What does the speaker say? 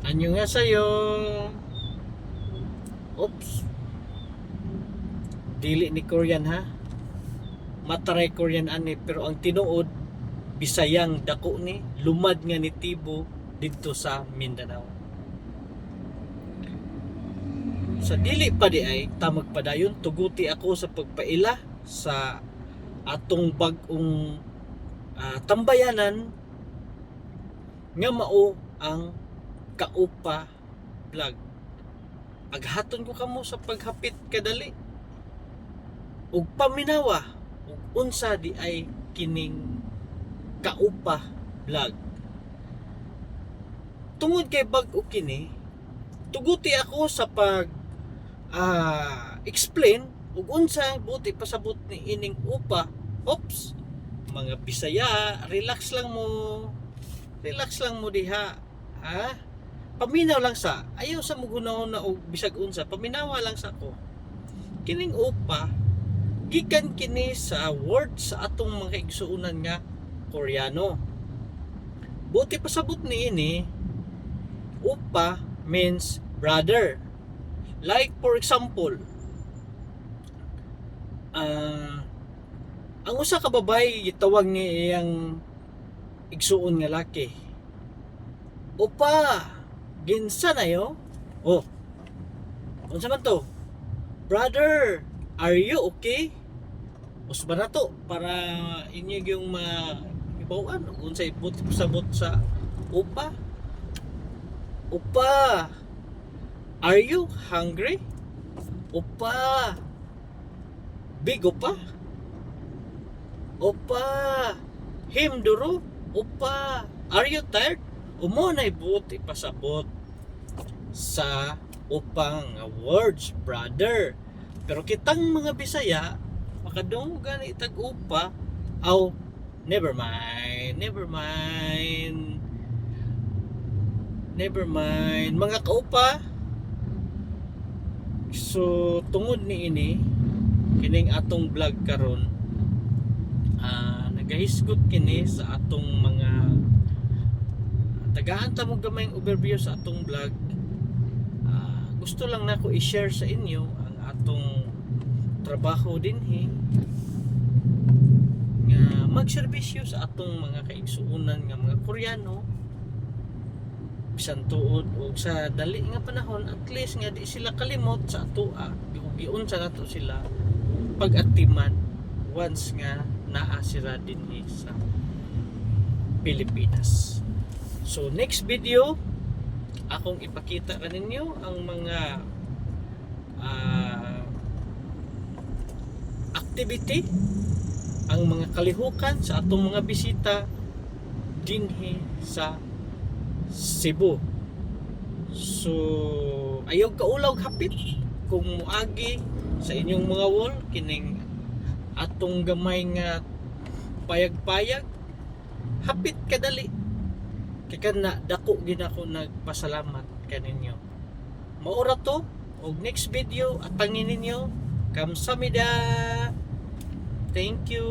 Annyeonghaseyo. Oops. Dili ni Korean ha. Mataray Korean ani pero ang tinuod Bisayang dako ni lumad nga ni Tibo didto sa Mindanao. Sa dili pa di ay tamag padayon tuguti ako sa pagpaila sa atong bag-ong tambayanan nga mao ang Kaupa Vlog. Aghaton ko kamo sa paghapit kadali ug paminawa ug unsa di ay kining Kaupa Vlog. Tungod kay bag-o kini, tuguti ako sa pag explain ug unsa buti pasabot ni ining upa. Oops, mga Bisaya, relax lang mo diha. Paminaw lang sa ayaw sa mugunahon na og bisag unsa, paminawa lang sa ko. Kining upa gikan kini sa word sa atong mga igsuonan nga Koreano. Buti pasabot ni ini, upa means brother. Like for example, ang usa ka babay gitawag ni iyang igsuon nga laki. Upa, ginsa na yo? Oh, unsa man to? Brother, are you okay? Usba na to para inyo yung ibawan unsay buti pasabot sa upa. Upa, are you hungry? Upa, big upa? Upa, him duro? Upa, are you tired? Umo na buti pasabot sa upang words, brother. Pero kitang mga Bisaya makadungog gani itag upa. Never mind mga kaupa. So tungod ni ini kining atong vlog karon, nagahisgot kini sa atong mga tagahan ta mo gamayng overview sa atong vlog. Gusto lang nako i-share sa inyo ang atong trabaho dinhi nga magserbisyo sa atong mga kaigsuonan nga mga Koreano bisan tuod og sa dali nga panahon, at least nga di sila kalimot sa atoa giunsa nato sila pag-atiman once nga naa sila dinhi sa Pilipinas. So next video akong ipakita ra ninyo ang mga activity, ang mga kalihukan sa atong mga bisita dinhi sa Cebu. So ayaw kaulaw hapit kung muagi sa inyong mga wall kining atong gamay nga payag-payag, hapit kadali kay kana dako gid ako nagpasalamat kaninyo. Maura to og next video atangin ninyo. Kamsahamnida. Thank you.